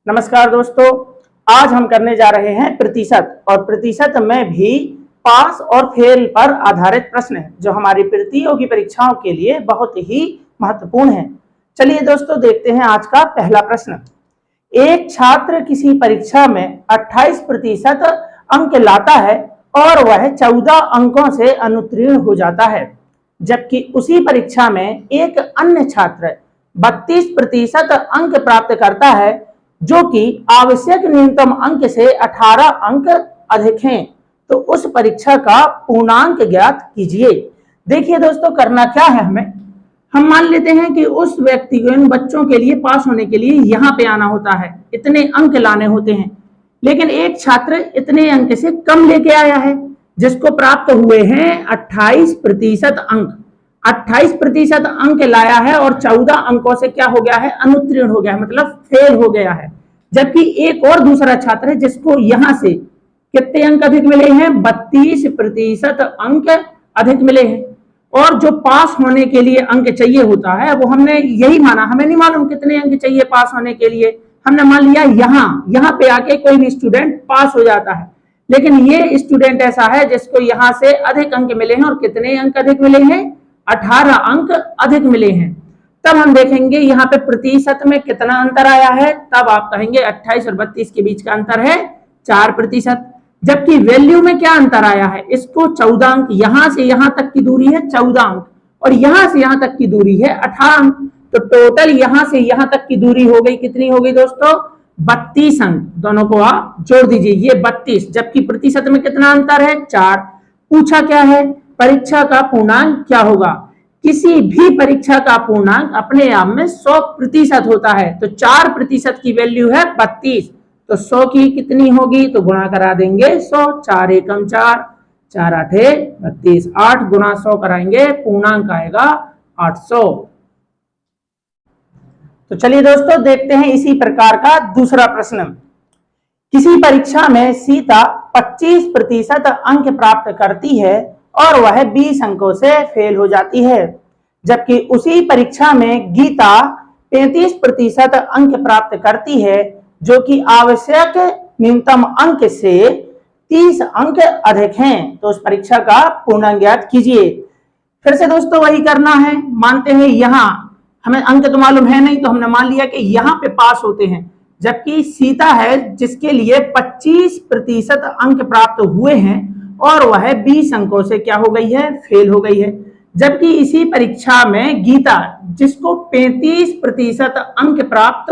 नमस्कार दोस्तों, आज हम करने जा रहे हैं प्रतिशत और प्रतिशत में भी पास और फेल पर आधारित प्रश्न है जो हमारी प्रतियोगी परीक्षाओं के लिए बहुत ही महत्वपूर्ण है। चलिए दोस्तों देखते हैं आज का पहला प्रश्न। एक छात्र किसी परीक्षा में 28% अंक लाता है और वह 14 अंकों से अनुत्तीर्ण हो जाता है, जबकि उसी परीक्षा में एक अन्य छात्र 32% अंक प्राप्त करता है जो कि आवश्यक न्यूनतम अंक से 18 अंक अधिक हैं, तो उस परीक्षा का पूर्णांक ज्ञात कीजिए। देखिए दोस्तों, करना क्या है, हम मान लेते हैं कि उस व्यक्ति को, इन बच्चों के लिए पास होने के लिए यहाँ पे आना होता है, इतने अंक लाने होते हैं, लेकिन एक छात्र इतने अंक से कम लेके आया है जिसको प्राप्त हुए हैं 28% अंक। 28% अंक लाया है और 14 अंकों से क्या हो गया है, अनुत्तीर्ण हो गया है, मतलब फेल हो गया है। जबकि एक और दूसरा छात्र है जिसको यहां से कितने अंक अधिक मिले हैं, 32% अंक अधिक मिले हैं, और जो पास होने के लिए अंक चाहिए होता है वो हमने यही माना, हमें नहीं मालूम कितने अंक चाहिए पास होने के लिए, हमने मान लिया यहाँ पे आके कोई भी स्टूडेंट पास हो जाता है, लेकिन ये स्टूडेंट ऐसा है जिसको यहाँ से अधिक अंक मिले हैं। और कितने अंक अधिक मिले हैं, 18 अंक अधिक मिले हैं। तब हम देखेंगे यहाँ पे प्रतिशत में कितना अंतर आया है, तब आप कहेंगे 28 और 32 के बीच का अंतर है 4%। जबकि वैल्यू में क्या अंतर आया है, इसको 14 अंक, यहां से यहां तक की दूरी है 14 अंक और यहां से यहां तक की दूरी है 18 अंक, तो टोटल यहां से यहां तक की दूरी हो गई, कितनी हो गई दोस्तों, 32 अंक। दोनों को आप जोड़ दीजिए, ये 32, जबकि प्रतिशत में कितना अंतर है, 4। पूछा क्या है, परीक्षा का पूर्णांक क्या होगा। किसी भी परीक्षा का पूर्णांक अपने आप में 100% होता है, तो 4% की वैल्यू है 32, तो 100 की कितनी होगी, तो गुणा करा देंगे 100, 4 एकम 4, 4 आठे 32, 8 गुणा 100 कराएंगे, पूर्णांक आएगा 800। तो चलिए दोस्तों देखते हैं इसी प्रकार का दूसरा प्रश्न। किसी परीक्षा में सीता 25% अंक प्राप्त करती है और वह 20 अंकों से फेल हो जाती है, जबकि उसी परीक्षा में गीता 35% अंक प्राप्त करती है जो कि आवश्यक न्यूनतम अंक से 30 अंक अधिक हैं, तो उस परीक्षा का पूर्णांक ज्ञात कीजिए। फिर से दोस्तों वही करना है, मानते हैं यहाँ हमें अंक तो मालूम है नहीं, तो हमने मान लिया कि यहाँ पे पास होते हैं, जबकि सीता है जिसके लिए 25% अंक प्राप्त हुए हैं और वह 20 अंकों से क्या हो गई है, फेल हो गई है। जबकि इसी परीक्षा में गीता जिसको 35% अंक प्राप्त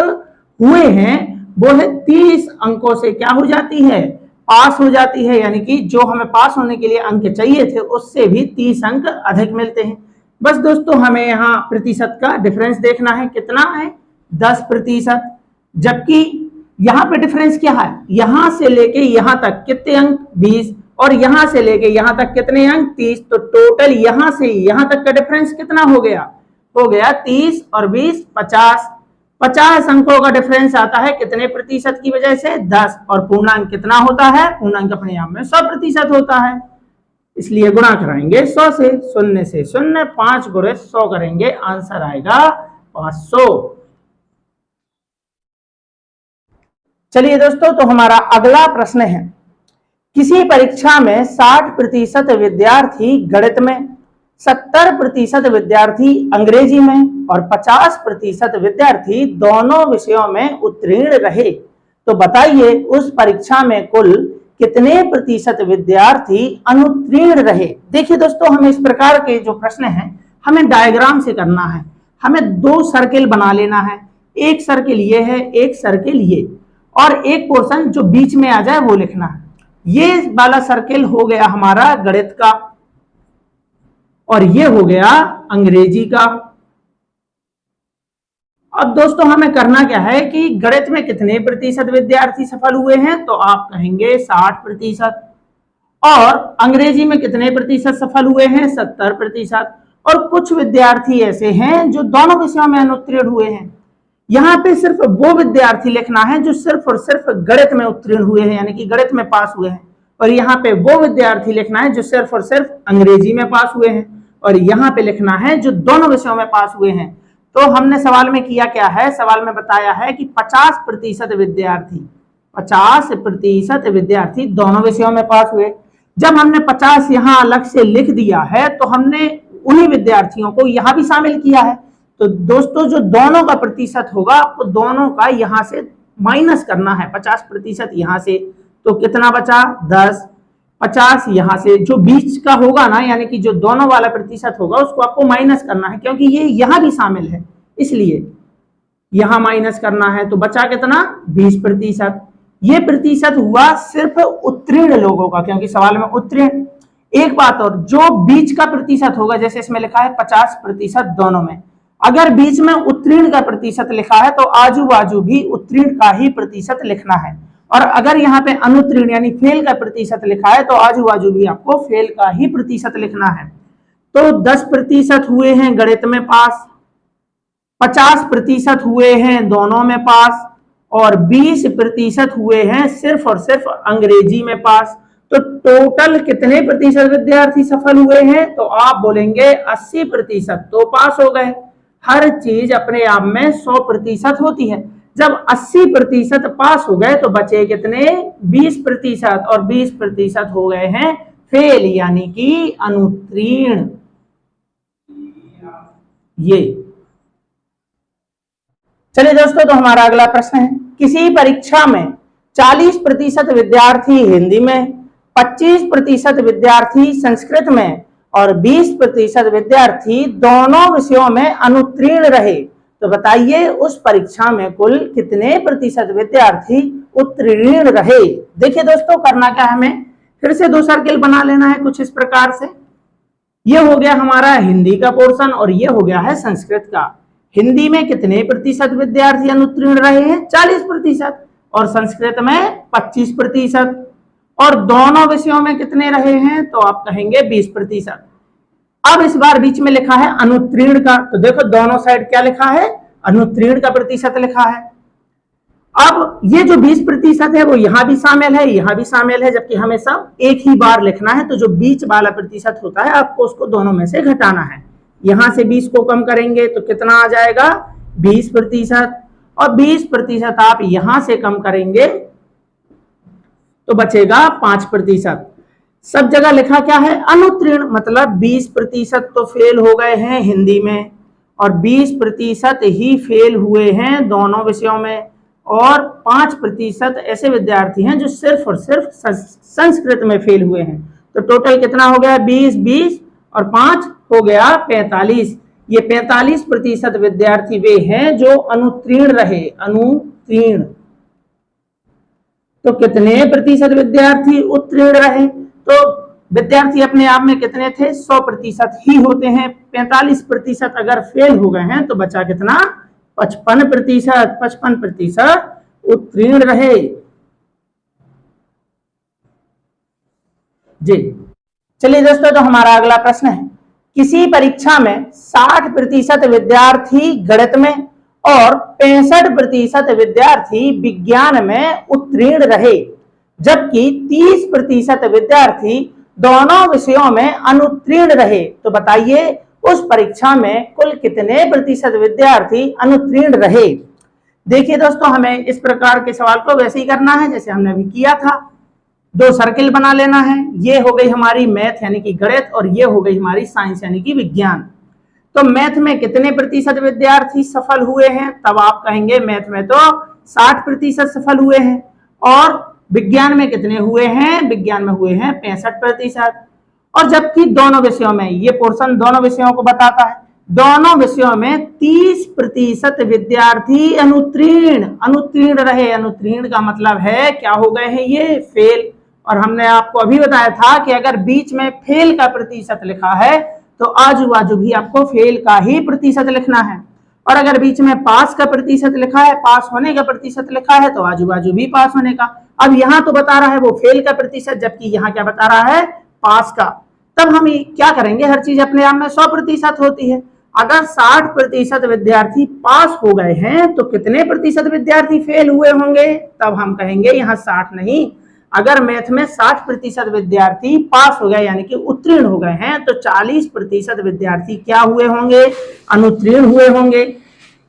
हुए हैं वो है 30 अंकों से क्या हो जाती है, पास हो जाती है, यानी कि जो हमें पास होने के लिए अंक चाहिए थे उससे भी 30 अंक अधिक मिलते हैं। बस दोस्तों हमें यहाँ प्रतिशत का डिफरेंस देखना है, कितना है, 10%। जबकि यहाँ पे डिफरेंस क्या है, यहां से लेके यहां तक कितने अंक, 20, और यहां से लेके यहां तक कितने अंक, 30, तो टोटल यहां से यहां तक का डिफरेंस कितना हो गया 30 और 20 50 अंकों का डिफरेंस आता है, कितने प्रतिशत की वजह से, 10। और पूर्णांक कितना होता है, पूर्णांक अपने आप में 100% होता है, इसलिए गुणा कराएंगे 100 से, 0 से 0, 5 गुणे 100 करेंगे, आंसर आएगा 500। चलिए दोस्तों, तो हमारा अगला प्रश्न है, किसी परीक्षा में 60% विद्यार्थी गणित में, 70% विद्यार्थी अंग्रेजी में और 50% विद्यार्थी दोनों विषयों में उत्तीर्ण रहे, तो बताइए उस परीक्षा में कुल कितने प्रतिशत विद्यार्थी अनुत्तीर्ण रहे। देखिए दोस्तों, हमें इस प्रकार के जो प्रश्न हैं हमें डायग्राम से करना है, हमें 2 सर्किल बना लेना है, एक सर्किल ये है, एक सर्किल ये, और एक पोर्शन जो बीच में आ जाए वो लिखना है। ये वाला सर्किल हो गया हमारा गणित का और ये हो गया अंग्रेजी का। अब दोस्तों हमें करना क्या है कि गणित में कितने प्रतिशत विद्यार्थी सफल हुए हैं, तो आप कहेंगे 60%, और अंग्रेजी में कितने प्रतिशत सफल हुए हैं, 70%, और कुछ विद्यार्थी ऐसे हैं जो दोनों विषयों में अनुत्तीर्ण हुए हैं। यहाँ पे सिर्फ वो विद्यार्थी लिखना है जो सिर्फ और सिर्फ गणित में उत्तीर्ण हुए हैं, यानी कि गणित में पास हुए हैं, और यहाँ पे वो विद्यार्थी लिखना है जो सिर्फ और सिर्फ अंग्रेजी में पास हुए हैं, और यहाँ पे लिखना है जो दोनों विषयों में पास हुए हैं। तो हमने सवाल में किया क्या है, सवाल में बताया है कि 50% विद्यार्थी दोनों विषयों में पास हुए। जब हमने 50 यहाँ अलग से लिख दिया है तो हमने उन्हीं विद्यार्थियों को यहाँ भी शामिल किया है। तो दोस्तों जो दोनों का प्रतिशत होगा आपको दोनों का यहाँ से माइनस करना है। 50% यहाँ से तो कितना बचा 10, 50 यहाँ से जो बीच का होगा ना, यानी कि जो दोनों वाला प्रतिशत होगा उसको आपको माइनस करना है, क्योंकि ये यहाँ भी शामिल है इसलिए यहाँ माइनस करना है। तो बचा कितना 20%। ये प्रतिशत हुआ सिर्फ उत्तीर्ण लोगों का, क्योंकि सवाल में उत्तीर्ण। एक बात और, जो बीच का प्रतिशत होगा, जैसे इसमें लिखा है 50% दोनों में, अगर बीच में उत्तीर्ण का प्रतिशत लिखा है तो आजू बाजू भी उत्तीर्ण का ही प्रतिशत लिखना है, और अगर यहाँ पे अनुत्तीर्ण यानी फेल का प्रतिशत लिखा है तो आजू बाजू भी आपको फेल का ही प्रतिशत लिखना है। तो 10% हुए हैं गणित में पास, 50% हुए हैं दोनों में पास, और 20% हुए हैं सिर्फ और सिर्फ अंग्रेजी में पास। तो टोटल कितने प्रतिशत विद्यार्थी सफल हुए हैं, तो आप बोलेंगे 80% तो पास हो गए। हर चीज अपने आप में 100% होती है। जब 80% पास हो गए तो बचे कितने 20%, और 20% हो गए हैं फेल यानी कि अनुत्तीर्ण। ये चलिए दोस्तों, तो हमारा अगला प्रश्न है, किसी परीक्षा में 40% विद्यार्थी हिंदी में, 25% विद्यार्थी संस्कृत में और 20% विद्यार्थी दोनों विषयों में अनुत्तीर्ण रहे। तो बताइए उस परीक्षा में कुल कितने प्रतिशत विद्यार्थी उत्तीर्ण रहे। देखिए दोस्तों, करना क्या है, हमें फिर से 2 सर्किल बना लेना है कुछ इस प्रकार से। ये हो गया हमारा हिंदी का पोर्शन और ये हो गया है संस्कृत का। हिंदी में कितने प्रतिशत विद्यार्थी अनुत्तीर्ण रहे हैं 40%, और संस्कृत में 25%, और दोनों विषयों में कितने रहे हैं तो आप कहेंगे 20%। अब इस बार बीच में लिखा है अनुत्तीर्ण का, तो देखो दोनों साइड क्या लिखा है, अनुत्तीर्ण का प्रतिशत लिखा है। अब ये जो 20% है वो यहां भी शामिल है, यहां भी शामिल है, जबकि हमें सब एक ही बार लिखना है। तो जो बीच वाला प्रतिशत होता है आपको उसको दोनों में से घटाना है। यहां से 20 को कम करेंगे तो कितना आ जाएगा 20%, और 20% आप यहां से कम करेंगे तो बचेगा 5%। सब जगह लिखा क्या है अनुत्तीर्ण, मतलब 20% तो फेल हो गए हैं हिंदी में, और 20% ही फेल हुए हैं दोनों विषयों में, और 5% ऐसे विद्यार्थी हैं जो सिर्फ और सिर्फ संस्कृत में फेल हुए हैं। तो टोटल कितना हो गया 20, 20 और 5 हो गया 45। ये 45% विद्यार्थी वे हैं जो अनुत्तीर्ण रहे, अनुत्तीर्ण। तो कितने प्रतिशत विद्यार्थी उत्तीर्ण रहे, तो विद्यार्थी अपने आप में कितने थे 100% ही होते हैं। 45% अगर फेल हो गए हैं तो बचा कितना 55%, 55% उत्तीर्ण रहे। जी चलिए दोस्तों, तो हमारा अगला प्रश्न है, किसी परीक्षा में 60% विद्यार्थी गणित में और 65% विद्यार्थी विज्ञान में उत्तीर्ण रहे, जबकि 30% विद्यार्थी दोनों विषयों में अनुत्तीर्ण रहे। तो बताइए उस परीक्षा में कुल कितने प्रतिशत विद्यार्थी अनुत्तीर्ण रहे। देखिए दोस्तों, हमें इस प्रकार के सवाल को वैसे ही करना है जैसे हमने अभी किया था। 2 सर्किल बना लेना है। ये हो गई हमारी मैथ यानी कि गणित, और ये हो गई हमारी साइंस यानी कि विज्ञान। तो मैथ में कितने प्रतिशत विद्यार्थी सफल हुए हैं, तब आप कहेंगे मैथ में तो 60% सफल हुए हैं। और विज्ञान में कितने हुए हैं, विज्ञान में हुए हैं 65%। और जबकि दोनों विषयों में, ये पोर्शन दोनों विषयों को बताता है, दोनों विषयों में 30% विद्यार्थी अनुत्तीर्ण रहे। अनुत्तीर्ण का मतलब है क्या हो गए हैं ये फेल। और हमने आपको अभी बताया था कि अगर बीच में फेल का प्रतिशत लिखा है तो आजू बाजू भी आपको फेल का ही प्रतिशत लिखना है, और अगर बीच में पास का प्रतिशत लिखा है, पास होने का प्रतिशत लिखा है, तो आजू बाजू भी पास होने का। अब यहाँ तो बता रहा है वो फेल का प्रतिशत, जबकि यहाँ क्या बता रहा है पास का। तब हम क्या करेंगे, हर चीज अपने आप में 100% होती है। अगर 60% विद्यार्थी पास हो गए हैं तो कितने प्रतिशत विद्यार्थी फेल हुए होंगे, तब हम कहेंगे यहाँ 60 नहीं। अगर मैथ में 60% विद्यार्थी पास हो गए यानी कि उत्तीर्ण हो गए हैं, तो 40% विद्यार्थी क्या हुए होंगे अनुत्तीर्ण हुए होंगे।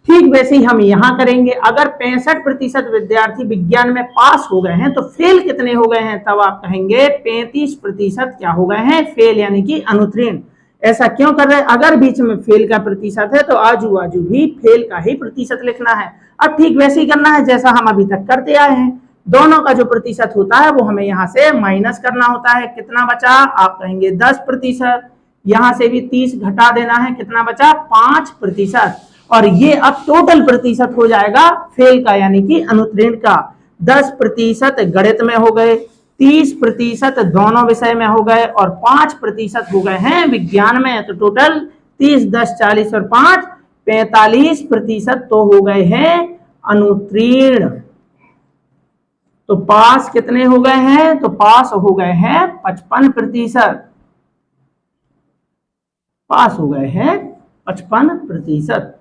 ठीक वैसे ही हम यहाँ करेंगे। अगर 65% विद्यार्थी विज्ञान में पास हो गए हैं तो फेल कितने हो गए हैं, तब आप कहेंगे 35% क्या हो गए हैं, फेल यानी कि अनुत्तीर्ण। ऐसा क्यों कर रहे हैं, अगर बीच में फेल का प्रतिशत है तो आजू बाजू भी फेल का ही प्रतिशत लिखना है। अब ठीक वैसे ही करना है जैसा हम अभी तक करते आए हैं। दोनों का जो प्रतिशत होता है वो हमें यहाँ से माइनस करना होता है। कितना बचा, आप कहेंगे 10%। यहां से भी 30 घटा देना है, कितना बचा 5%। और ये अब टोटल प्रतिशत हो जाएगा फेल का यानी कि अनुत्तीर्ण का। 10% गणित में हो गए, 30% दोनों विषय में हो गए और 5% हो गए हैं विज्ञान में। तो टोटल 30, 10, 40 और 5 45% तो हो गए हैं अनुत्तीर्ण। तो पास कितने हो गए हैं, तो पास हो गए हैं 55%। पास हो गए हैं 55%।